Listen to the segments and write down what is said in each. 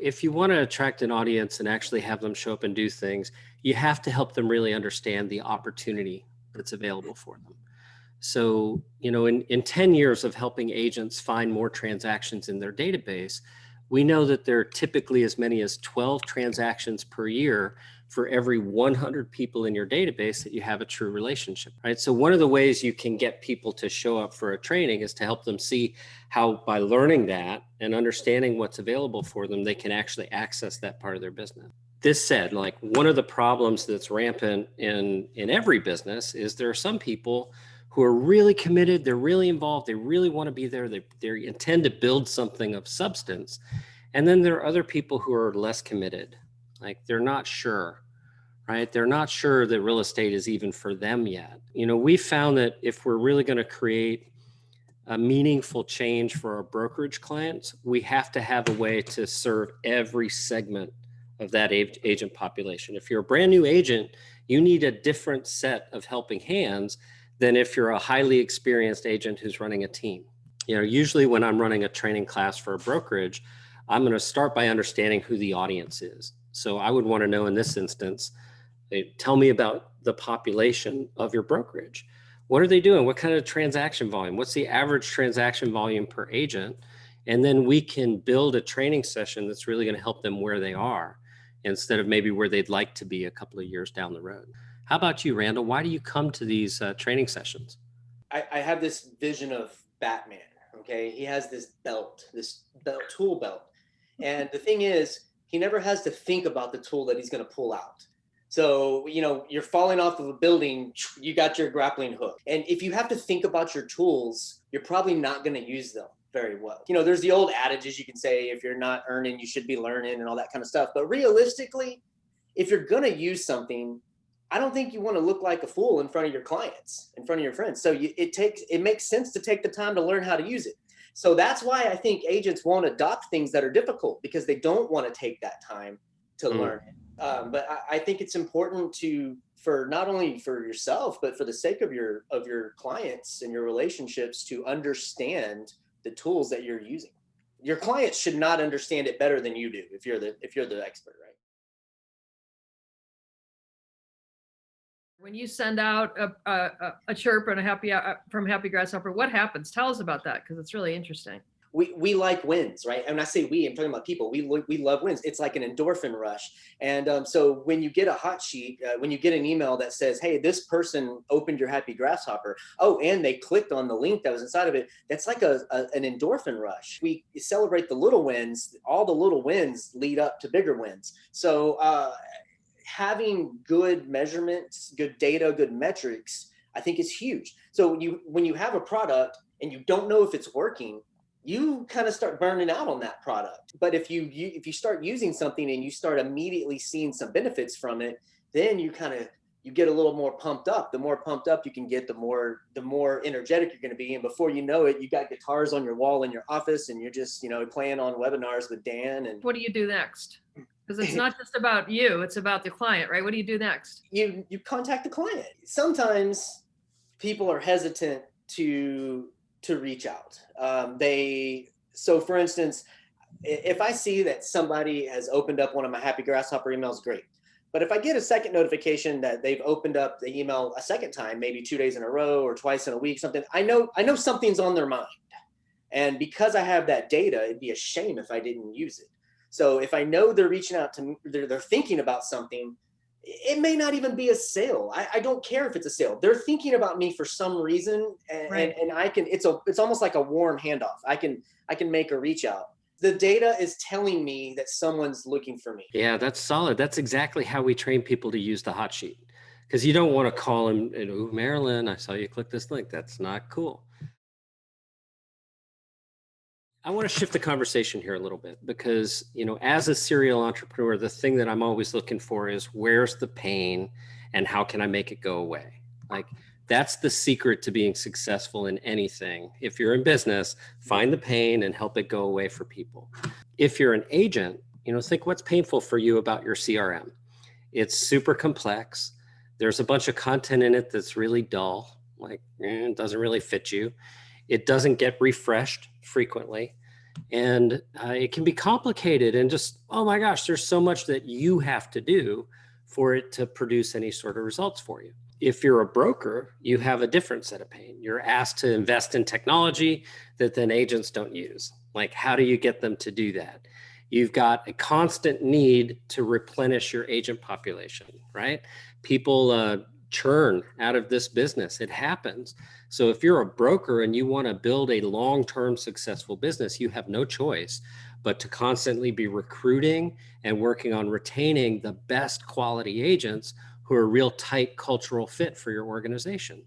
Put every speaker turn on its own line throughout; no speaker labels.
if you want to attract an audience and actually have them show up and do things, you have to help them really understand the opportunity that's available for them. So, in 10 years of helping agents find more transactions in their database, we know that there are typically as many as 12 transactions per year for every 100 people in your database that you have a true relationship, right? So one of the ways you can get people to show up for a training is to help them see how, by learning that and understanding what's available for them, they can actually access that part of their business. This said, like, one of the problems that's rampant in every business is there are some people who are really committed, they're really involved, they really want to be there, they intend to build something of substance. And then there are other people who are less committed, like they're not sure, right? They're not sure that real estate is even for them yet. We found that if we're really going to create a meaningful change for our brokerage clients, we have to have a way to serve every segment of that agent population. If you're a brand new agent, you need a different set of helping hands than if you're a highly experienced agent who's running a team. Usually when I'm running a training class for a brokerage, I'm going to start by understanding who the audience is. So I would want to know in this instance, tell me about the population of your brokerage. What are they doing? What kind of transaction volume? What's the average transaction volume per agent? And then we can build a training session that's really going to help them where they are instead of maybe where they'd like to be a couple of years down the road. How about you, Randall? Why do you come to these training sessions?
I have this vision of Batman, okay? He has this tool belt. And the thing is, he never has to think about the tool that he's going to pull out. So, you're falling off of a building, you got your grappling hook. And if you have to think about your tools, you're probably not going to use them very well. There's the old adages you can say, if you're not earning, you should be learning and all that kind of stuff. But realistically, if you're going to use something, I don't think you want to look like a fool in front of your clients, in front of your friends. So it makes sense to take the time to learn how to use it. So that's why I think agents won't adopt things that are difficult, because they don't want to take that time to learn it. But I think it's important for not only for yourself, but for the sake of your clients and your relationships, to understand the tools that you're using. Your clients should not understand it better than you do if you're the expert, right?
When you send out a chirp and a happy from Happy Grasshopper, what happens? Tell us about that, because it's really interesting.
We like wins, right? And when I say I'm talking about people. We love wins. It's like an endorphin rush. And so when you get a hot sheet, when you get an email that says, hey, this person opened your Happy Grasshopper, and they clicked on the link that was inside of it, that's like an endorphin rush. We celebrate the little wins. All the little wins lead up to bigger wins. So having good measurements, good data, good metrics, I think is huge. So when you have a product and you don't know if it's working, you kind of start burning out on that product. But if you start using something and you start immediately seeing some benefits from it, then you get a little more pumped up. The more pumped up you can get, the more energetic you're going to be. And before you know it, you got guitars on your wall in your office, and you're just playing on webinars with Dan. And
what do you do next? Because it's not just about you, it's about the client, right? What do you do next?
You contact the client. Sometimes people are hesitant to reach out. So for instance, if I see that somebody has opened up one of my Happy Grasshopper emails, great. But if I get a second notification that they've opened up the email a second time, maybe 2 days in a row or twice in a week, something, I know something's on their mind. And because I have that data, it'd be a shame if I didn't use it. So if I know they're reaching out to me, they're thinking about something, it may not even be a sale. I don't care if it's a sale. They're thinking about me for some reason, and,
right.
and I can. It's almost like a warm handoff. I can make a reach out. The data is telling me that someone's looking for me.
Yeah, that's solid. That's exactly how we train people to use the hot sheet, because you don't want to call them, Marilyn, I saw you click this link. That's not cool. I want to shift the conversation here a little bit, because, as a serial entrepreneur, the thing that I'm always looking for is, where's the pain and how can I make it go away? Like, that's the secret to being successful in anything. If you're in business, find the pain and help it go away for people. If you're an agent, think what's painful for you about your CRM. It's super complex. There's a bunch of content in it that's really dull, like it doesn't really fit you. It doesn't get refreshed frequently. And it can be complicated and just, oh my gosh, there's so much that you have to do for it to produce any sort of results for you. If you're a broker, you have a different set of pain. You're asked to invest in technology that then agents don't use. Like, how do you get them to do that? You've got a constant need to replenish your agent population, right? People churn out of this business. It happens. So if you're a broker and you want to build a long-term successful business, you have no choice but to constantly be recruiting and working on retaining the best quality agents who are a real tight cultural fit for your organization.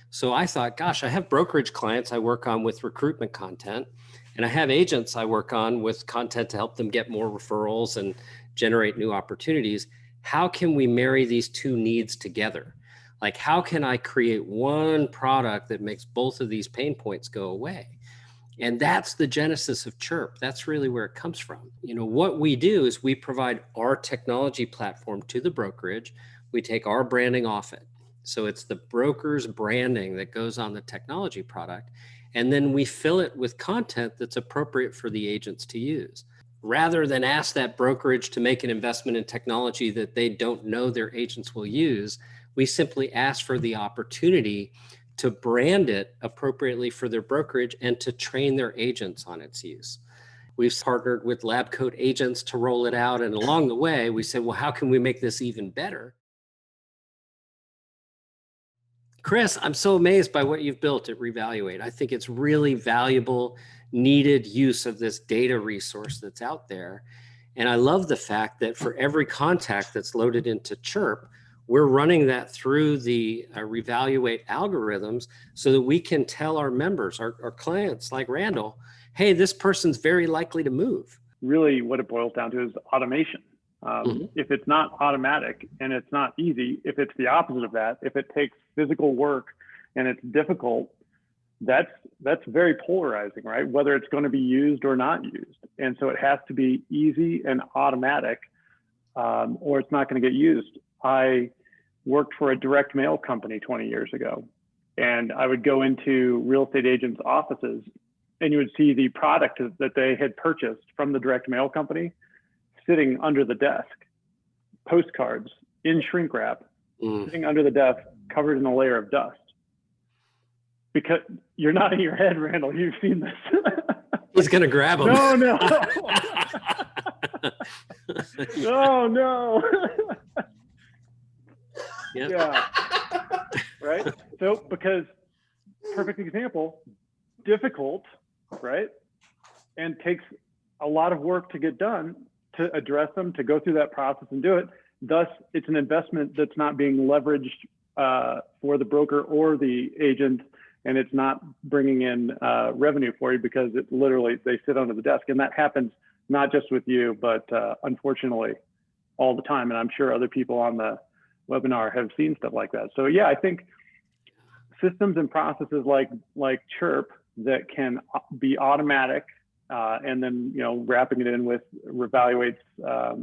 So I thought, gosh, I have brokerage clients I work on with recruitment content, and I have agents I work on with content to help them get more referrals and generate new opportunities. How can we marry these two needs together? Like, how can I create one product that makes both of these pain points go away? And that's the genesis of Chirp. That's really where it comes from. You know, what we do is we provide our technology platform to the brokerage. We take our branding off it. So it's the broker's branding that goes on the technology product. And then we fill it with content that's appropriate for the agents to use. Rather than ask that brokerage to make an investment in technology that they don't know their agents will use, we simply ask for the opportunity to brand it appropriately for their brokerage and to train their agents on its use. We've partnered with lab coat agents to roll it out. And along the way, we said, well, how can we make this even better? Chris, I'm so amazed by what you've built at Revaluate. I think it's really valuable, needed use of this data resource that's out there. And I love the fact that for every contact that's loaded into Chirp, we're running that through the Revaluate algorithms so that we can tell our members, our clients like Randall, hey, this person's very likely to move.
Really what it boils down to is automation. If it's not automatic and it's not easy, if it's the opposite of that, if it takes physical work and it's difficult, that's very polarizing, right? Whether it's going to be used or not used. And so it has to be easy and automatic, or it's not going to get used. I worked for a direct mail company 20 years ago, and I would go into real estate agents' offices and you would see the product that they had purchased from the direct mail company sitting under the desk, postcards in shrink wrap, sitting under the desk, covered in a layer of dust. Because you're nodding your head, Randall, you've seen this.
He's going to grab them.
No. No.
Yep.
Yeah. Right. So, because perfect example, difficult, right? And takes a lot of work to get done, to address them, to go through that process and do it. Thus, it's an investment that's not being leveraged for the broker or the agent, and it's not bringing in revenue for you because it literally, they sit under the desk. And that happens not just with you, but unfortunately all the time. And I'm sure other people on the webinar have seen stuff like that. So yeah, I think systems and processes like Chirp that can be automatic, and then, you know, wrapping it in with Revaluate's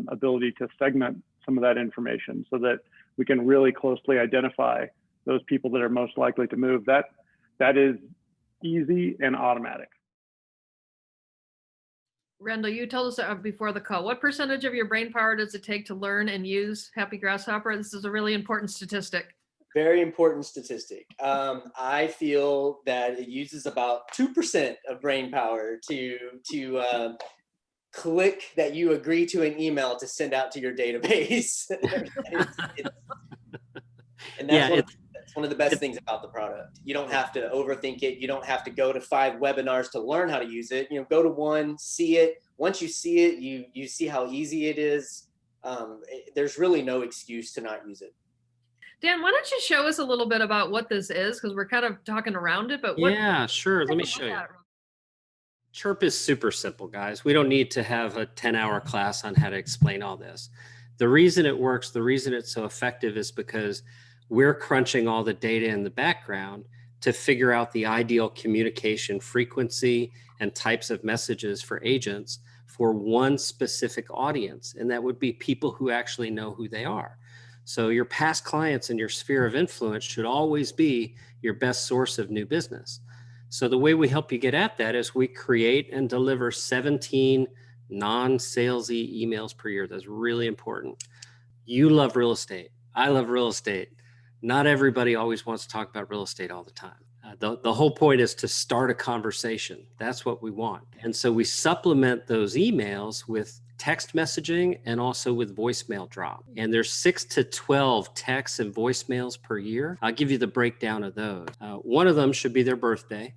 ability to segment some of that information so that we can really closely identify those people that are most likely to move. That is easy and automatic.
Randall, you told us before the call, what percentage of your brain power does it take to learn and use Happy Grasshopper? This is a really important statistic.
Very important statistic. I feel that it uses about 2% of brain power to click that you agree to an email to send out to your database. And that's one of the best things about the product. You don't have to overthink it. You don't have to go to 5 webinars to learn how to use it. You know, go to one, see it. Once you see it, you see how easy it is. There's really no excuse to not use it.
Dan, why don't you show us a little bit about what this is? Because we're kind of talking around it, but
yeah, sure. Let me show you. Chirp is super simple, guys. We don't need to have a 10-hour class on how to explain all this. The reason it works, the reason it's so effective is because we're crunching all the data in the background to figure out the ideal communication frequency and types of messages for agents for one specific audience. And that would be people who actually know who they are. So your past clients and your sphere of influence should always be your best source of new business. So the way we help you get at that is we create and deliver 17 non-salesy emails per year. That's really important. You love real estate. I love real estate. Not everybody always wants to talk about real estate all the time. The whole point is to start a conversation. That's what we want. And so we supplement those emails with text messaging and also with voicemail drop. And there's 6 to 12 texts and voicemails per year. I'll give you the breakdown of those. One of them should be their birthday.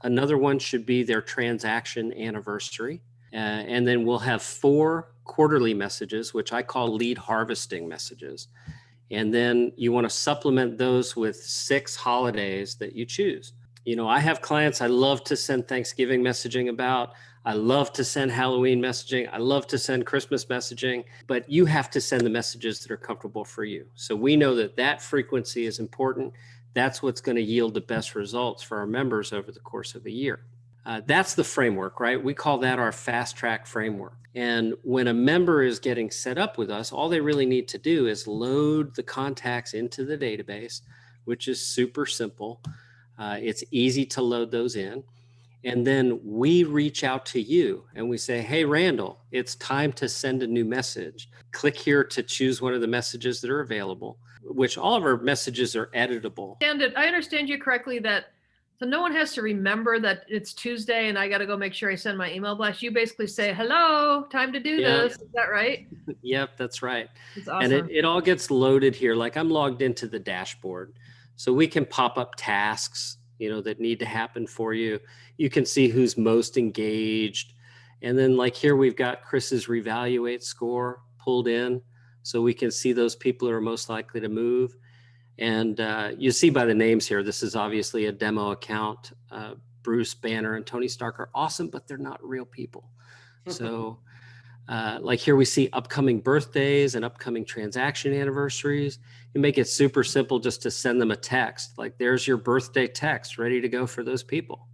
Another one should be their transaction anniversary. And then we'll have 4 quarterly messages, which I call lead harvesting messages. And then you want to supplement those with 6 holidays that you choose. You know, I have clients I love to send Thanksgiving messaging about. I love to send Halloween messaging. I love to send Christmas messaging, but you have to send the messages that are comfortable for you. So we know that that frequency is important. That's what's going to yield the best results for our members over the course of a year. That's the framework, right? We call that our fast track framework. And when a member is getting set up with us, all they really need to do is load the contacts into the database, which is super simple. It's easy to load those in. And then we reach out to you and we say, hey, Randall, it's time to send a new message. Click here to choose one of the messages that are available, which all of our messages are editable.
And I understand you correctly that so no one has to remember that it's Tuesday and I got to go make sure I send my email blast. You basically say, hello, time to do this. Is that right?
Yep, that's right.
It's awesome.
And it all gets loaded here. Like I'm logged into the dashboard. So we can pop up tasks, you know, that need to happen for you. You can see who's most engaged. And then like here, we've got Chris's Revaluate score pulled in. So we can see those people who are most likely to move. And you see by the names here, this is obviously a demo account. Bruce, Banner, and Tony Stark are awesome, but they're not real people. So like here we see upcoming birthdays and upcoming transaction anniversaries. You make it super simple just to send them a text. Like there's your birthday text ready to go for those people.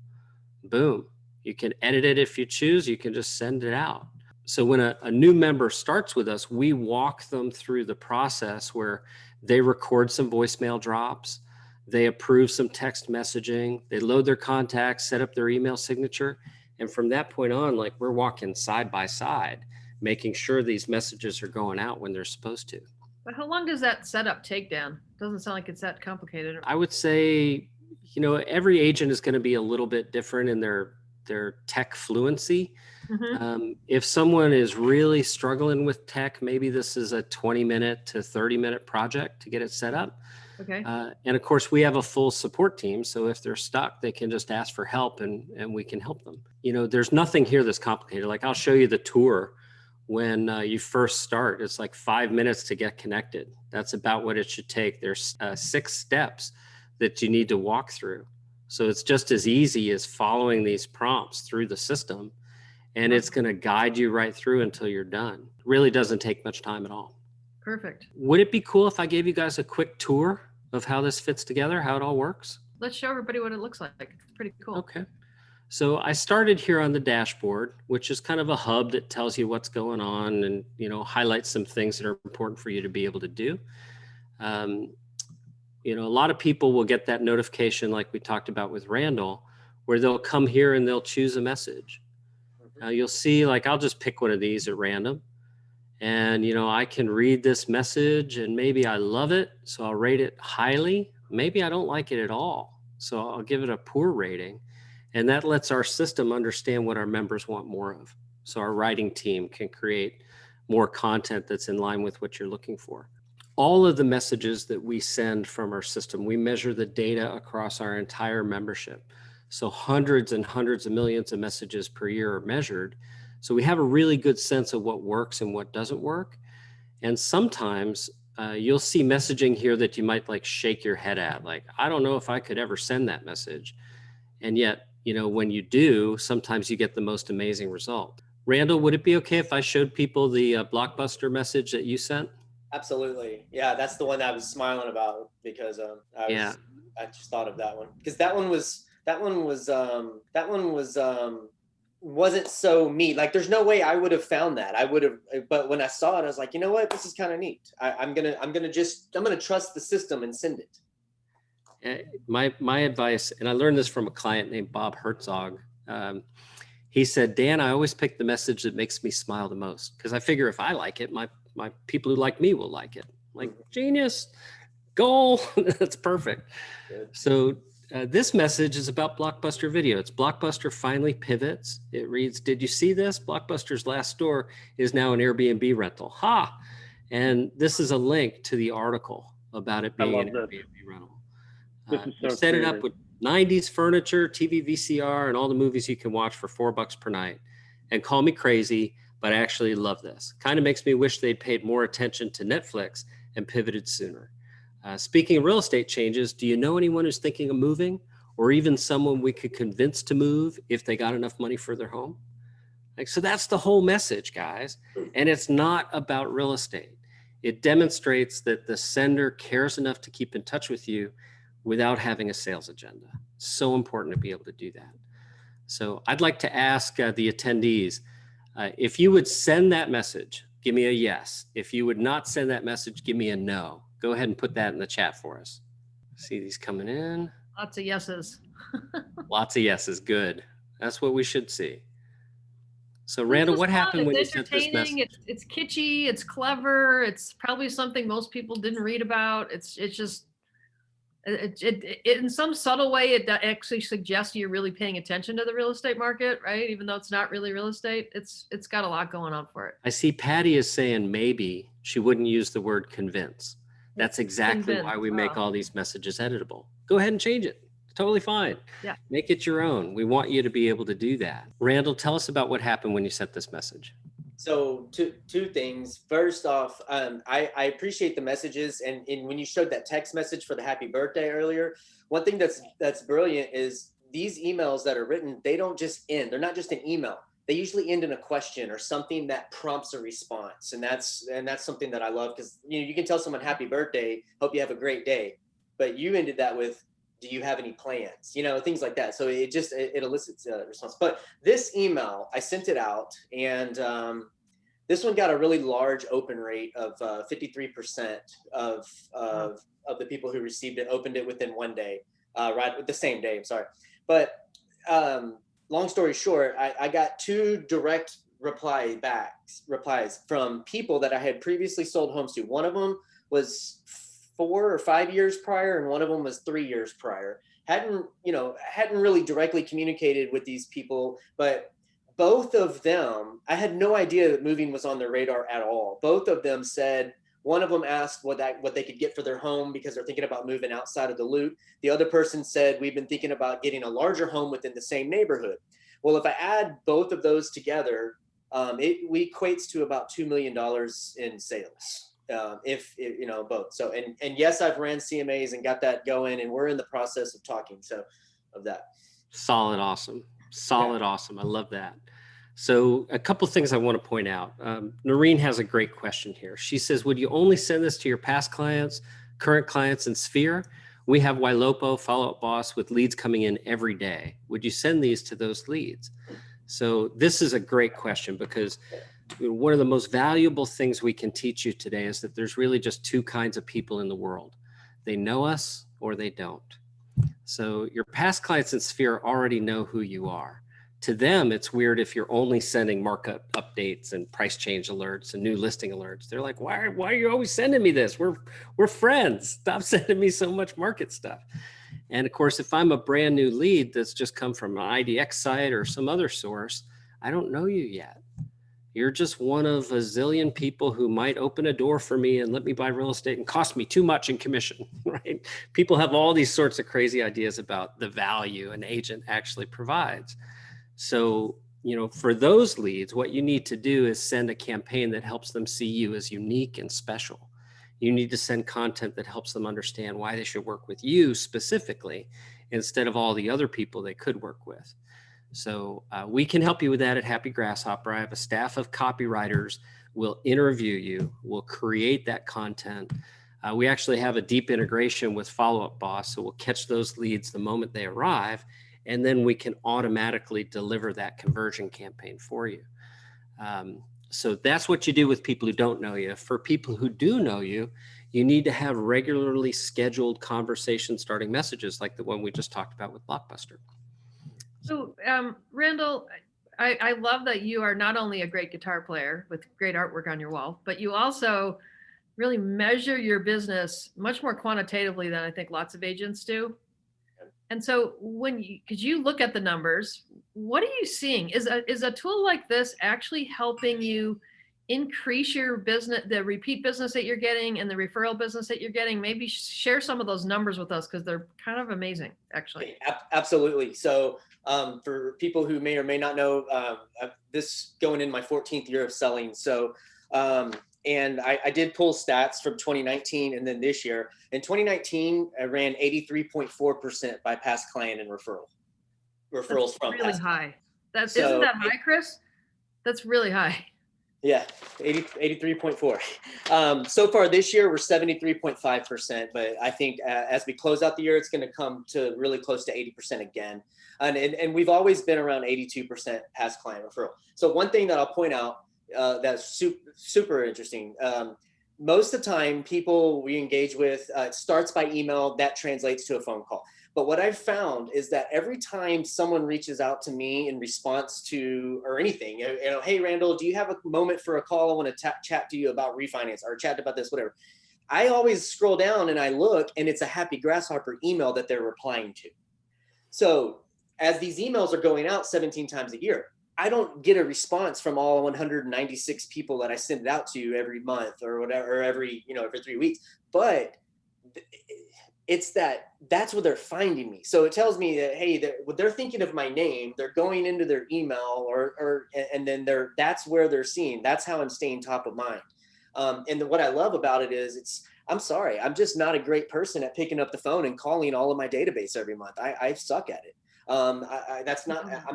Boom. You can edit it if you choose. You can just send it out. So when a new member starts with us, we walk them through the process where they record some voicemail drops, they approve some text messaging, they load their contacts, set up their email signature. And from that point on, like we're walking side by side, making sure these messages are going out when they're supposed to.
But how long does that setup take, Dan? Doesn't sound like it's that complicated.
I would say, you know, every agent is going to be a little bit different in their tech fluency. Mm-hmm. If someone is really struggling with tech, maybe this is a 20-minute to 30-minute project to get it set up.
Okay.
And of course, we have a full support team. So if they're stuck, they can just ask for help and we can help them. You know, there's nothing here that's complicated. Like I'll show you the tour when you first start. It's like 5 minutes to get connected. That's about what it should take. There's 6 steps that you need to walk through. So it's just as easy as following these prompts through the system. And it's going to guide you right through until you're done. It really doesn't take much time at all.
Perfect.
Would it be cool if I gave you guys a quick tour of how this fits together, how it all works?
Let's show everybody what it looks like. It's pretty cool.
Okay. So I started here on the dashboard, which is kind of a hub that tells you what's going on and, you know, highlights some things that are important for you to be able to do. You know, a lot of people will get that notification like we talked about with Randall, where they'll come here and they'll choose a message. Now you'll see, like, I'll just pick one of these at random. And, you know, I can read this message and maybe I love it, so I'll rate it highly. Maybe I don't like it at all, so I'll give it a poor rating. And that lets our system understand what our members want more of. So our writing team can create more content that's in line with what you're looking for. All of the messages that we send from our system, we measure the data across our entire membership. So hundreds and hundreds of millions of messages per year are measured. So we have a really good sense of what works and what doesn't work. And sometimes you'll see messaging here that you might like shake your head at, like, I don't know if I could ever send that message. And yet, you know, when you do, sometimes you get the most amazing result. Randall, would it be okay if I showed people the Blockbuster message that you sent?
Absolutely. Yeah, that's the one I was smiling about because I just thought of that one because that one wasn't so me. Like, there's no way I would have found that. I would have, but when I saw it, I was like, you know what, this is kind of neat. I'm gonna trust the system and send it.
My advice, and I learned this from a client named Bob Herzog. He said, Dan, I always pick the message that makes me smile the most, because I figure if I like it, my people who like me will like it. Like, genius, goal, that's perfect.
Good.
So this message is about Blockbuster Video. It's Blockbuster finally pivots. It reads, did you see this? Blockbuster's last store is now an Airbnb rental. Ha! And this is a link to the article about it being an Airbnb rental.
This is
We
so
set it up
creative.
with 90s furniture, TV, VCR, and all the movies you can watch for $4 per night. And call me crazy, but I actually love this. Kind of makes me wish they'd paid more attention to Netflix and pivoted sooner. Speaking of real estate changes, do you know anyone who's thinking of moving, or even someone we could convince to move if they got enough money for their home? Like, so that's the whole message, guys. And it's not about real estate. It demonstrates that the sender cares enough to keep in touch with you without having a sales agenda. So important to be able to do that. So I'd like to ask the attendees, if you would send that message, give me a yes. If you would not send that message, give me a no. Go ahead and put that in the chat for us. See these coming in.
Lots of yeses.
Lots of yeses. Good. That's what we should see. So Randall, what happened when you sent this message?
It's kitschy. It's clever. It's probably something most people didn't read about. It's just, it in some subtle way, it actually suggests you're really paying attention to the real estate market, right? Even though it's not really real estate, it's got a lot going on for it.
I see Patty is saying maybe she wouldn't use the word convince. That's exactly why we make all these messages editable. Go ahead and change it. Totally fine.
Yeah.
Make it your own. We want you to be able to do that. Randall, tell us about what happened when you sent this message.
So two things. First off, I appreciate the messages, and when you showed that text message for the happy birthday earlier, one thing that's brilliant is these emails that are written, they don't just end. They're not just an email. They usually end in a question or something that prompts a response, and that's something that I love, because you can tell someone happy birthday, hope you have a great day, but you ended that with, do you have any plans? Things like that. So it elicits a response. But this email, I sent it out, and this one got a really large open rate of 53% of the people who received it opened it within one day, right, the same day. I'm sorry, but long story short, I got 2 direct replies from people that I had previously sold homes to. One of them was 4 or 5 years prior, and one of them was 3 years prior. Hadn't really directly communicated with these people, but both of them, I had no idea that moving was on their radar at all. Both of them said, one of them asked what they could get for their home because they're thinking about moving outside of the loop. The other person said, we've been thinking about getting a larger home within the same neighborhood. Well, if I add both of those together, it equates to about $2 million in sales. If both. So, and yes, I've ran CMAs and got that going, and we're in the process of talking of that.
Solid. Awesome. Awesome. I love that. So a couple of things I want to point out. Noreen has a great question here. She says, would you only send this to your past clients, current clients, and Sphere? We have Ylopo, Follow Up Boss, with leads coming in every day. Would you send these to those leads? So this is a great question, because one of the most valuable things we can teach you today is that there's really just 2 kinds of people in the world. They know us or they don't. So your past clients in Sphere already know who you are. To them, it's weird if you're only sending markup updates and price change alerts and new listing alerts. They're like, why are you always sending me this? We're friends. Stop sending me so much market stuff. And of course, if I'm a brand new lead that's just come from an IDX site or some other source, I don't know you yet. You're just one of a zillion people who might open a door for me and let me buy real estate and cost me too much in commission, right? People have all these sorts of crazy ideas about the value an agent actually provides. So, for those leads, what you need to do is send a campaign that helps them see you as unique and special. You need to send content that helps them understand why they should work with you specifically, instead of all the other people they could work with. So we can help you with that at Happy Grasshopper. I have a staff of copywriters. We'll interview you. We'll create that content. We actually have a deep integration with Follow Up Boss. So we'll catch those leads the moment they arrive, and then we can automatically deliver that conversion campaign for you. So that's what you do with people who don't know you. For people who do know you, You need to have regularly scheduled conversation starting messages like the one we just talked about with Blockbuster.
So, Randall, I love that you are not only a great guitar player with great artwork on your wall, but you also really measure your business much more quantitatively than I think lots of agents do. And so because you look at the numbers, what are you seeing? Is a tool like this actually helping you increase your business, the repeat business that you're getting and the referral business that you're getting? Maybe share some of those numbers with us because they're kind of amazing, actually.
Absolutely. So for people who may or may not know, this going in my 14th year of selling. So and I did pull stats from 2019 and then this year. In 2019, I ran 83.4% by past client and referrals
That's
from
really
past
high.
So
Isn't that high, Chris? That's really high.
Yeah, 83.4. So far this year, we're 73.5%, but I think as we close out the year, it's going to come to really close to 80% again. And we've always been around 82% past client referral. So one thing that I'll point out that's super interesting. Most of the time, people we engage with, it starts by email, that translates to a phone call. But what I've found is that every time someone reaches out to me in response to, or anything, hey, Randall, do you have a moment for a call? I want to chat to you about refinance or chat about this, whatever. I always scroll down and I look and it's a Happy Grasshopper email that they're replying to. So as these emails are going out 17 times a year, I don't get a response from all 196 people that I send it out to every month or whatever, or every 3 weeks. But it's that's where they're finding me. So it tells me that, hey, they're thinking of my name, they're going into their email and then that's where they're seeing. That's how I'm staying top of mind. And what I love about it is I'm sorry, I'm just not a great person at picking up the phone and calling all of my database every month. I suck at it. I'm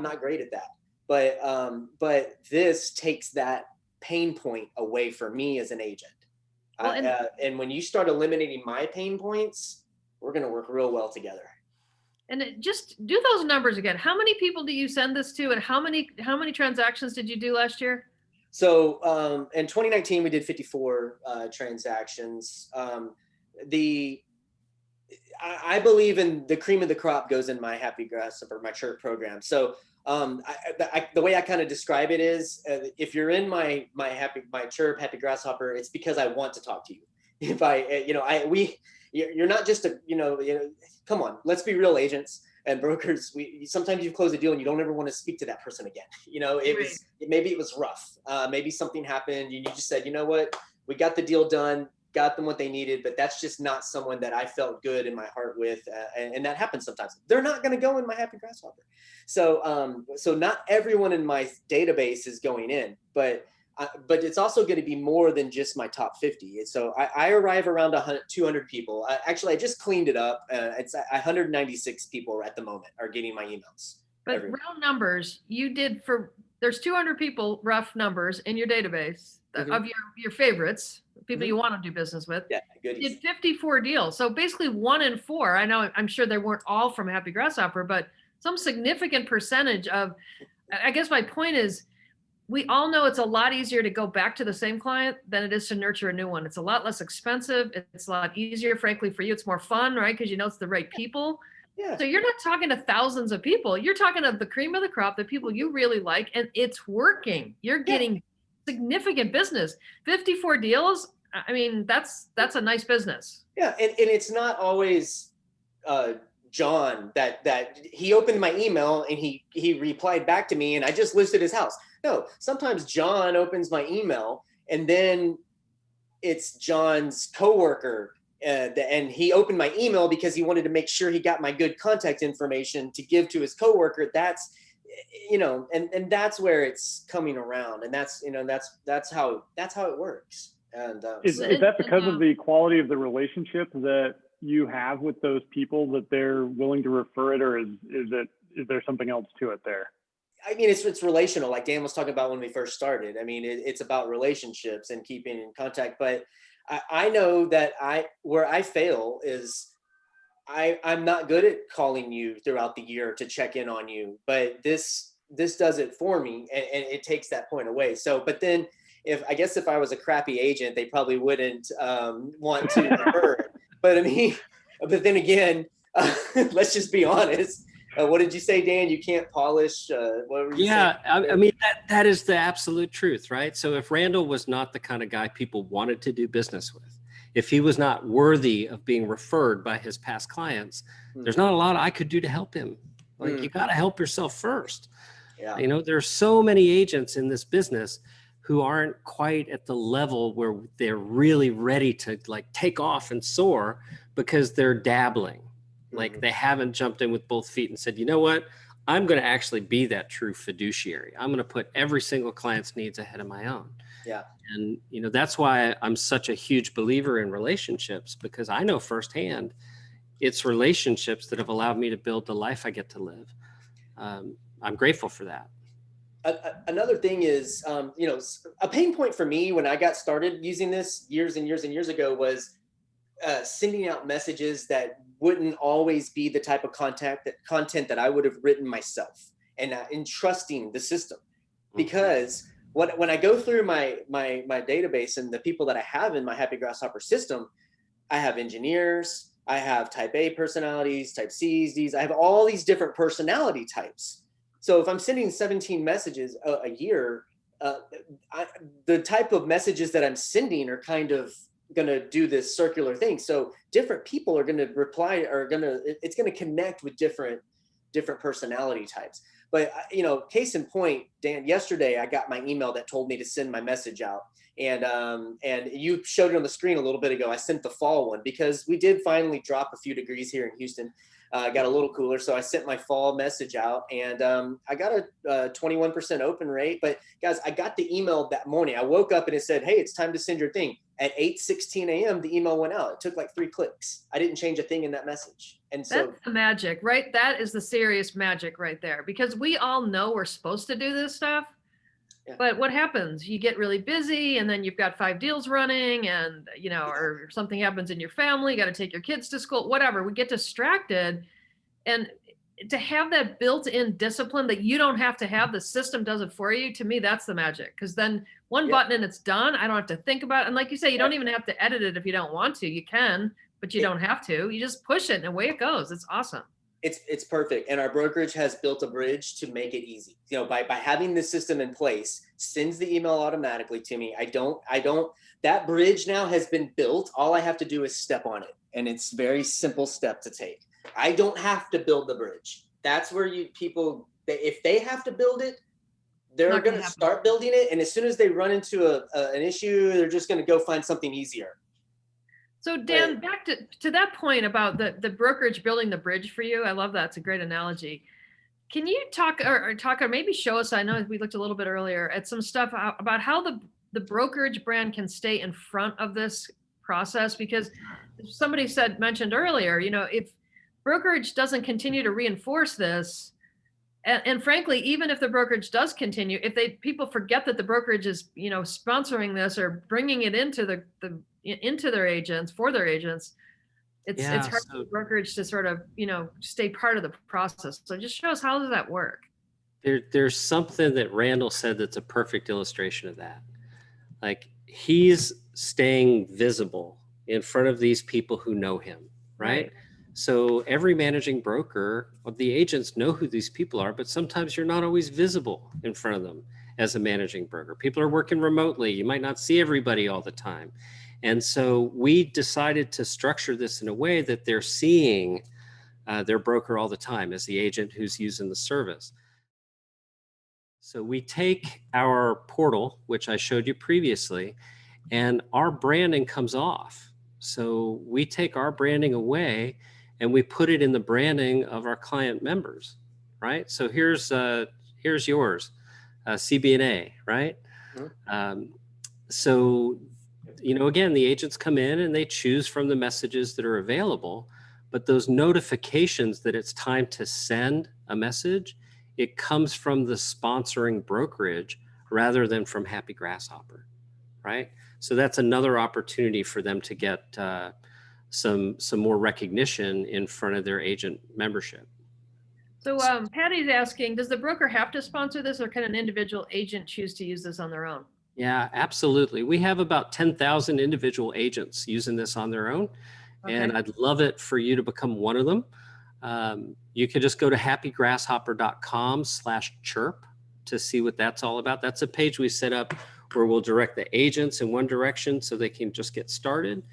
not great at that. But this takes that pain point away for me as an agent. Well, and when you start eliminating my pain points, we're going to work real well together.
And just do those numbers again. How many people do you send this to, and how many transactions did you do last year?
So in 2019, we did 54 transactions. I believe in the cream of the crop goes in my Happy Grasshopper, my Chirp program. So the way I kind of describe it is, if you're in my Chirp Happy Grasshopper, it's because I want to talk to you. If you're not just come on, let's be real, agents and brokers. Sometimes you close a deal and you don't ever want to speak to that person again. Maybe it was rough. Maybe something happened and you just said, you know what, we got the deal done, got them what they needed, but that's just not someone that I felt good in my heart with. And that happens sometimes. They're not going to go in my Happy Grasshopper. So not everyone in my database is going in, but it's also going to be more than just my top 50. So I arrive around 200 people. Actually, I just cleaned it up. It's 196 people at the moment are getting my emails.
But round numbers, there's 200 people, rough numbers in your database of your favorites, people you want to do business with.
Yeah, good.
You did 54 deals. So basically 1 in 4. I know, I'm sure they weren't all from Happy Grasshopper, but some significant percentage of, I guess my point is, we all know it's a lot easier to go back to the same client than it is to nurture a new one. It's a lot less expensive. It's a lot easier, frankly, for you. It's more fun, right? Because it's the right people.
Yeah.
So you're not talking to thousands of people. You're talking to the cream of the crop, the people you really like, and it's working. You're getting significant business. 54 deals. I mean, that's a nice business.
Yeah, and it's not always John that he opened my email and he replied back to me and I just listed his house. No, sometimes John opens my email and then it's John's coworker and he opened my email because he wanted to make sure he got my good contact information to give to his coworker. That's and that's where it's coming around, and that's how it works. And
is that because of the quality of the relationship that you have with those people that they're willing to refer it, or is there something else to it there?
I mean, it's relational, like Dan was talking about when we first started. I mean, it's about relationships and keeping in contact. But I know that where I fail is I'm not good at calling you throughout the year to check in on you. But this does it for me, and it takes that point away. So, but then if I was a crappy agent, they probably wouldn't want to refer. But I mean, but then again, let's just be honest. What did you say, Dan? You can't polish. What were you saying?
I mean, that is the absolute truth, right? So if Randall was not the kind of guy people wanted to do business with, if he was not worthy of being referred by his past clients, there's not a lot I could do to help him. Like, you got to help yourself first.
Yeah.
You know, there's so many agents in this business who aren't quite at the level where they're really ready to like take off and soar because they're dabbling. Like they haven't jumped in with both feet and said, you know what, I'm going to actually be that true fiduciary. I'm going to put every single client's needs ahead of my own.
Yeah.
And, you know, that's why I'm such a huge believer in relationships, because I know firsthand it's relationships that have allowed me to build the life I get to live. I'm grateful for that.
Another thing is, you know, a pain point for me when I got started using this years and years and years ago was sending out messages that wouldn't always be the type of content that I would have written myself, and trusting the system. Because when I go through my database and the people that I have in my Happy Grasshopper system, I have engineers, I have type A personalities, type C's, D's, I have all these different personality types. So if I'm sending 17 messages a year, the type of messages that I'm sending are kind of going to do this circular thing. So different people are going to reply, it's going to connect with different personality types. But, you know, case in point, Dan, yesterday I got my email that told me to send my message out. And you showed it on the screen a little bit ago. I sent the fall one because we did finally drop a few degrees here in Houston. Got a little cooler. So I sent my fall message out, and I got a 21% open rate. But guys, I got the email that morning. I woke up and it said, hey, it's time to send your thing. At 8:16 a.m., the email went out. It took like 3 clicks. I didn't change a thing in that message. And so
that's the magic, right? That is the serious magic right there, because we all know we're supposed to do this stuff. Yeah. But what happens? You get really busy, and then you've got 5 deals running, and, you know, or something happens in your family, you got to take your kids to school, whatever. We get distracted. And to have that built-in discipline that you don't have to have, the system does it for you. To me, that's the magic. Because then one button and it's done. I don't have to think about it. And like you say, you don't even have to edit it if you don't want to. You can, but you don't have to. You just push it and away it goes. It's awesome.
It's perfect. And our brokerage has built a bridge to make it easy. You know, by having this system in place, sends the email automatically to me. That bridge now has been built. All I have to do is step on it. And it's very simple step to take. I don't have to build the bridge. That's where if they have to build it, they're going to start building it. And as soon as they run into an issue, they're just going to go find something easier.
So Dan, back to that point about the brokerage building the bridge for you. I love that. It's a great analogy. Can you talk or maybe show us, I know we looked a little bit earlier at some stuff about how the brokerage brand can stay in front of this process? Because somebody mentioned earlier, you know, if brokerage doesn't continue to reinforce this, and frankly, even if the brokerage does continue, if people forget that the brokerage is, you know, sponsoring this or bringing it into into their agents, for their agents, it's hard for the brokerage to sort of, you know, stay part of the process. So just show us, how does that work?
There's something that Randall said that's a perfect illustration of that. Like, he's staying visible in front of these people who know him, right? So every managing broker, the agents know who these people are, but sometimes you're not always visible in front of them as a managing broker. People are working remotely. You might not see everybody all the time. And so we decided to structure this in a way that they're seeing their broker all the time as the agent who's using the service. So we take our portal, which I showed you previously, and our branding comes off. So we take our branding away and we put it in the branding of our client members, right? So here's yours, CB&A, right? So, you know, again, the agents come in and they choose from the messages that are available, but those notifications that it's time to send a message, it comes from the sponsoring brokerage rather than from Happy Grasshopper, right? So that's another opportunity for them to get some more recognition in front of their agent membership.
So Patty's asking, does the broker have to sponsor this, or can an individual agent choose to use this on their own?
Yeah, absolutely. We have about 10,000 individual agents using this on their own, and
Okay.
I'd love it for you to become one of them. You can just go to happygrasshopper.com/chirp to see what that's all about. That's a page we set up where we'll direct the agents in one direction so they can just get started.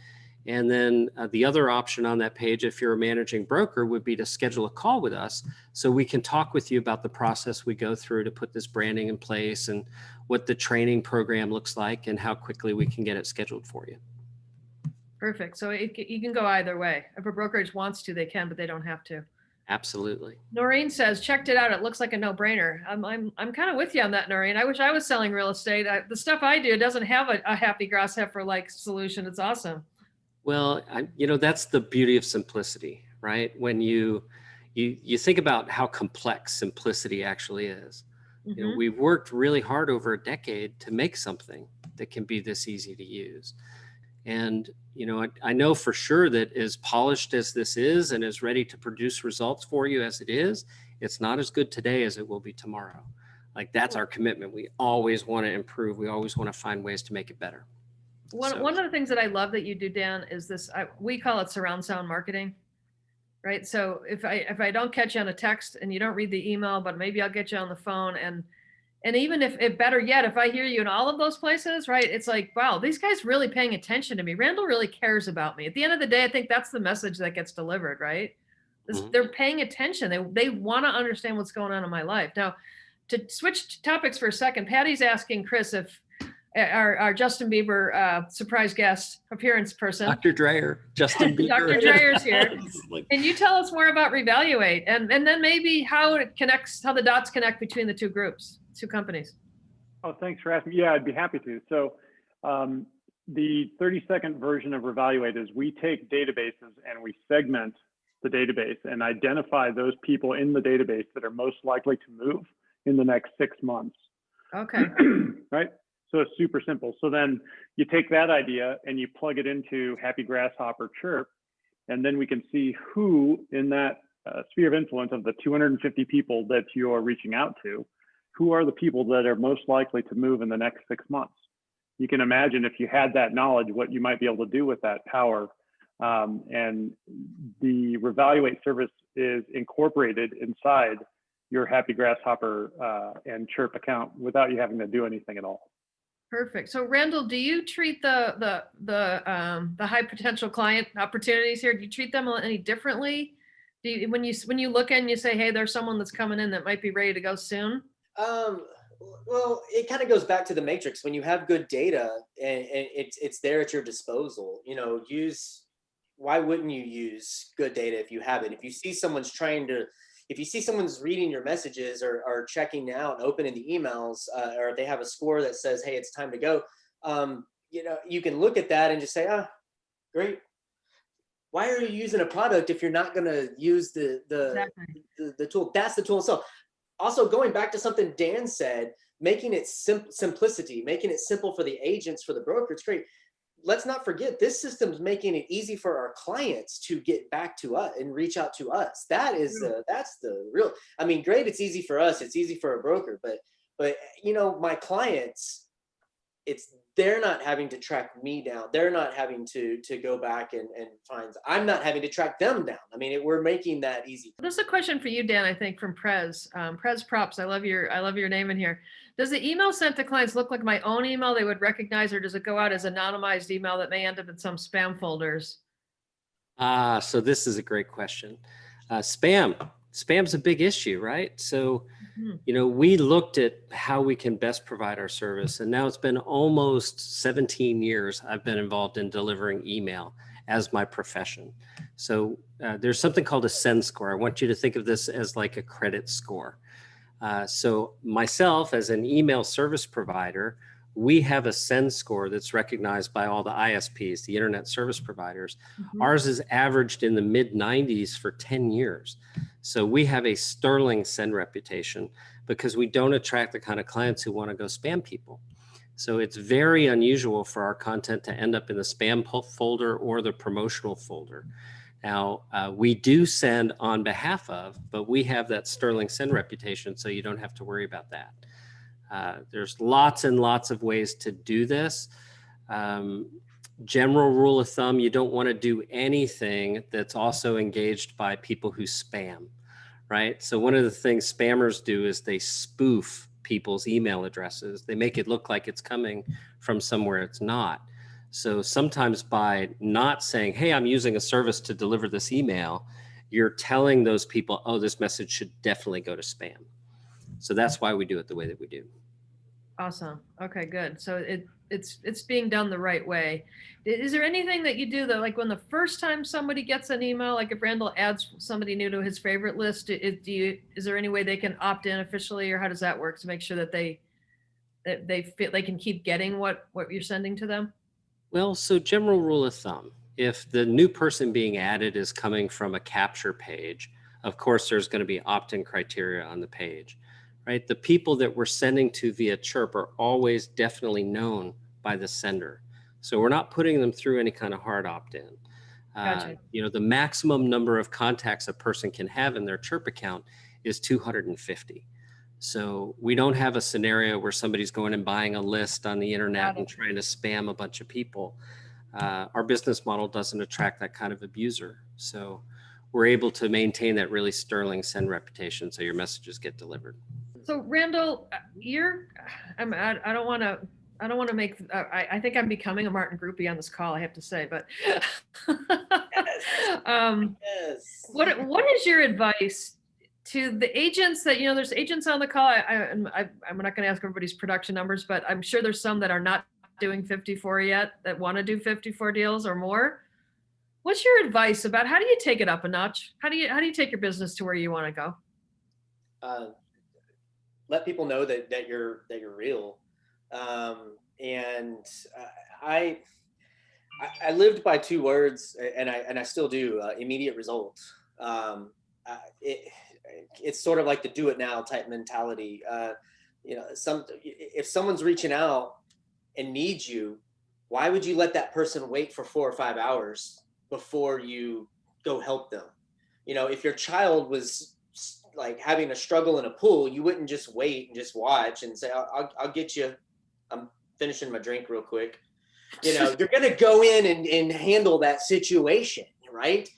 And then the other option on that page, if you're a managing broker, would be to schedule a call with us so we can talk with you about the process we go through to put this branding in place and what the training program looks like and how quickly we can get it scheduled for you.
Perfect. So you can go either way. If a brokerage wants to, they can, but they don't have to.
Absolutely.
Noreen says, checked it out. It looks like a no-brainer. I'm kind of with you on that, Noreen. I wish I was selling real estate. The stuff I do doesn't have a happy grasshopper-like solution. It's awesome.
Well, that's the beauty of simplicity, right? When you think about how complex simplicity actually is.
Mm-hmm.
We've worked really hard over a decade to make something that can be this easy to use. And, I know for sure that as polished as this is and as ready to produce results for you as it is, it's not as good today as it will be tomorrow. Like that's our commitment. We always want to improve. We always want to find ways to make it better.
One of the things that I love that you do, Dan, is this, we call it surround sound marketing, right? So if I don't catch you on a text and you don't read the email, but maybe I'll get you on the phone, and even if better yet, if I hear you in all of those places, right, it's like, wow, these guys really paying attention to me. Randall really cares about me. At the end of the day, I think that's the message that gets delivered, right? They're paying attention. They want to understand what's going on in my life. Now, to switch topics for a second, Patty's asking Chris if our Justin Bieber surprise guest appearance person,
Dr. Dreyer, Justin Bieber.
Dr. Dreyer's here. Can you tell us more about Revaluate and then maybe how it connects, how the dots connect between the two groups, two companies?
Oh, thanks for asking. Yeah, I'd be happy to. So the 30-second version of Revaluate is we take databases and we segment the database and identify those people in the database that are most likely to move in the next 6 months.
Okay.
Right? So it's super simple. So then you take that idea and you plug it into Happy Grasshopper Chirp, and then we can see who in that sphere of influence of the 250 people that you're reaching out to, who are the people that are most likely to move in the next 6 months. You can imagine if you had that knowledge, what you might be able to do with that power. And the Revaluate service is incorporated inside your Happy Grasshopper and Chirp account without you having to do anything at all.
Perfect. So Randall, do you treat the high potential client opportunities here? Do you treat them any differently? When you look in, you say, hey, there's someone that's coming in that might be ready to go soon?
Well, it kind of goes back to the matrix. When you have good data and it's there at your disposal, why wouldn't you use good data if you have it? If you see someone's reading your messages or checking out and opening the emails, or they have a score that says, hey, it's time to go, you can look at that and just say, great. Why are you using a product if you're not going to use the tool? That's the tool itself. Also, going back to something Dan said, making it simplicity, making it simple for the agents, for the broker, it's great. Let's not forget, this system's making it easy for our clients to get back to us and reach out to us. That's the real, great. It's easy for us. It's easy for a broker, but my clients, they're not having to track me down. They're not having to go back and find, I'm not having to track them down. We're making that easy.
This is a question for you, Dan, I think from Prez. Prez Props, I love your name in here. Does the email sent to clients look like my own email they would recognize, or does it go out as anonymized email that may end up in some spam folders?
So this is a great question. Spam's a big issue, right? So, we looked at how we can best provide our service, and now it's been almost 17 years I've been involved in delivering email as my profession. So there's something called a send score. I want you to think of this as like a credit score. So myself as an email service provider, we have a send score that's recognized by all the ISPs, the internet service providers. Ours is averaged in the mid 90s for 10 years. So we have a sterling send reputation because we don't attract the kind of clients who want to go spam people. So it's very unusual for our content to end up in the spam folder or the promotional folder. Now, we do send on behalf of, but we have that sterling send reputation, so you don't have to worry about that. There's lots and lots of ways to do this. General rule of thumb, you don't want to do anything that's also engaged by people who spam, right? So one of the things spammers do is they spoof people's email addresses. They make it look like it's coming from somewhere it's not. So sometimes by not saying, hey, I'm using a service to deliver this email, you're telling those people, oh, this message should definitely go to spam. So that's why we do it the way that we do.
Awesome. Okay, good. So it's being done the right way. Is there anything that you do that, like when the first time somebody gets an email, like if Randall adds somebody new to his favorite list, is there any way they can opt in officially, or how does that work to make sure that they feel they can keep getting what you're sending to them?
Well, so general rule of thumb, if the new person being added is coming from a capture page, of course, there's going to be opt-in criteria on the page, right? The people that we're sending to via Chirp are always definitely known by the sender. So we're not putting them through any kind of hard opt-in.
Gotcha.
The maximum number of contacts a person can have in their Chirp account is 250. So we don't have a scenario where somebody's going and buying a list on the internet and trying to spam a bunch of people. Our business model doesn't attract that kind of abuser. So we're able to maintain that really sterling send reputation so your messages get delivered.
So Randall, I don't want to make, I think I'm becoming a Martin groupie on this call, I have to say, but
Yes.
what is your advice to the agents that, there's agents on the call. I'm not going to ask everybody's production numbers, but I'm sure there's some that are not doing 54 yet that want to do 54 deals or more. What's your advice about how do you take it up a notch? How do you take your business to where you want to go?
Let people know that you're real. And I lived by two words, and I still do. Immediate results. It's sort of like the do it now type mentality. If someone's reaching out and needs you, why would you let that person wait for 4 or 5 hours before you go help them? If your child was like having a struggle in a pool, you wouldn't just wait and just watch and say, I'll get you. I'm finishing my drink real quick. You're going to go in and handle that situation, right?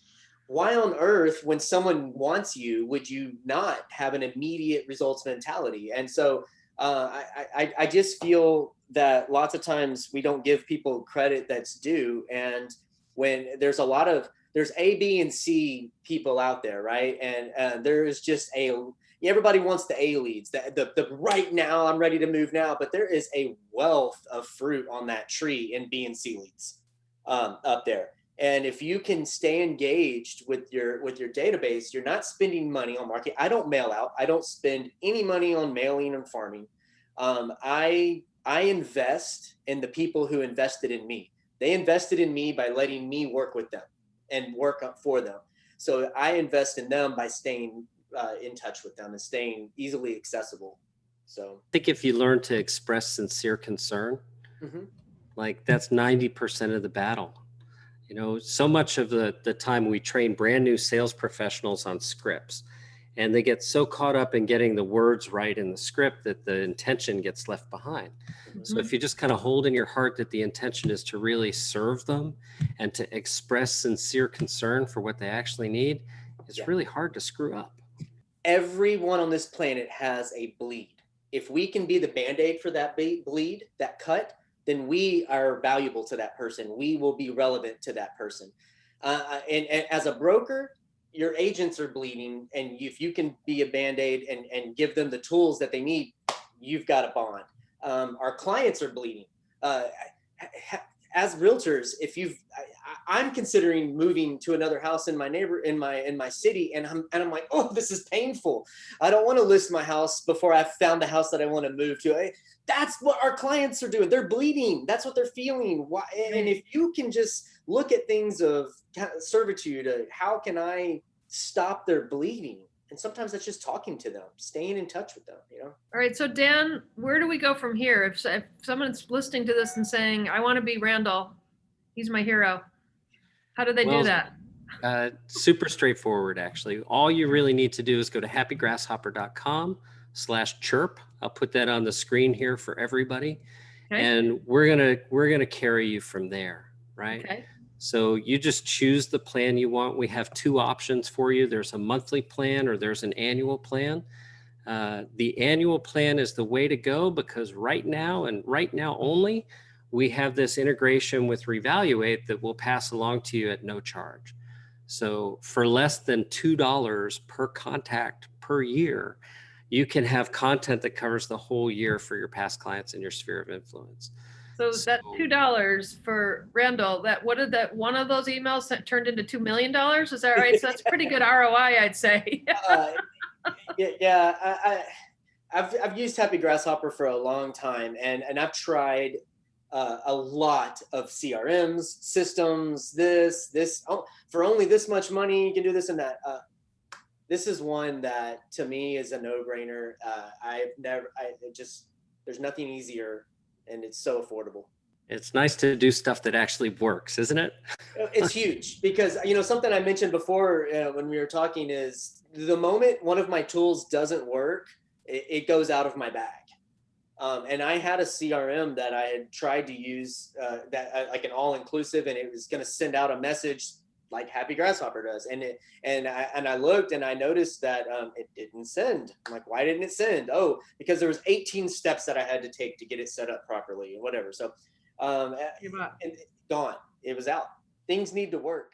Why on earth, when someone wants you, would you not have an immediate results mentality? And so I just feel that lots of times we don't give people credit that's due. And when there's A, B, and C people out there, right? And there is just everybody wants the A leads, the right now, I'm ready to move now, but there is a wealth of fruit on that tree in B and C leads up there. And if you can stay engaged with your database, you're not spending money on marketing. I don't mail out. I don't spend any money on mailing and farming. I invest in the people who invested in me. They invested in me by letting me work with them and work up for them. So I invest in them by staying in touch with them and staying easily accessible. So
I think if you learn to express sincere concern, like that's 90% of the battle. So much of the time we train brand new sales professionals on scripts, and they get so caught up in getting the words right in the script that the intention gets left behind. So if you just kind of hold in your heart that the intention is to really serve them and to express sincere concern for what they actually need, it's really hard to screw up.
Everyone on this planet has a bleed. If we can be the Band-Aid for that bleed, that cut, then we are valuable to that person. We will be relevant to that person. And as a broker, your agents are bleeding. And if you can be a Band-Aid and give them the tools that they need, you've got a bond. Our clients are bleeding. As realtors, I'm considering moving to another house in my city, and I'm like, oh, this is painful. I don't want to list my house before I've found the house that I want to move to. That's what our clients are doing. They're bleeding. That's what they're feeling. Why? And if you can just look at things of servitude, how can I stop their bleeding? And sometimes that's just talking to them, staying in touch with them, All
right. So Dan, where do we go from here? If someone's listening to this and saying, I want to be Randall, he's my hero. How do they do that?
Super straightforward, actually. All you really need to do is go to happygrasshopper.com/chirp. I'll put that on the screen here for everybody.
Okay.
And we're gonna carry you from there, right?
Okay.
So you just choose the plan you want. We have two options for you. There's a monthly plan or there's an annual plan. The annual plan is the way to go because right now and right now only, we have this integration with Revaluate that we'll pass along to you at no charge. So for less than $2 per contact per year, you can have content that covers the whole year for your past clients in your sphere of influence.
So that $2 for Randall, what did that one of those emails that turned into $2 million? Is that right? So that's pretty good ROI, I'd say.
I've used Happy Grasshopper for a long time, and I've tried a lot of CRMs, systems, for only this much money, you can do this and that. This is one that to me is a no-brainer. There's nothing easier, and it's so affordable.
It's nice to do stuff that actually works, isn't it?
It's huge because, something I mentioned before when we were talking is the moment one of my tools doesn't work, it goes out of my bag. And I had a CRM that I had tried to use like an all-inclusive, and it was going to send out a message like Happy Grasshopper does. And I looked and I noticed that it didn't send. I'm like, why didn't it send? Oh, because there was 18 steps that I had to take to get it set up properly and whatever. So and gone. It was out. Things need to work.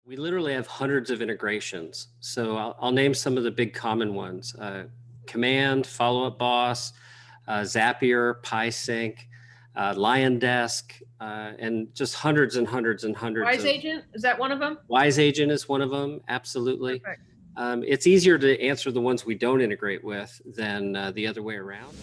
We literally have hundreds of integrations. So I'll name some of the big common ones. Command, Follow Up Boss, Zapier, PieSync, Lion Desk, and just hundreds and hundreds and hundreds.
Wise Agent, is that one of them?
Wise Agent is one of them, absolutely.
Perfect.
It's easier to answer the ones we don't integrate with than the other way around.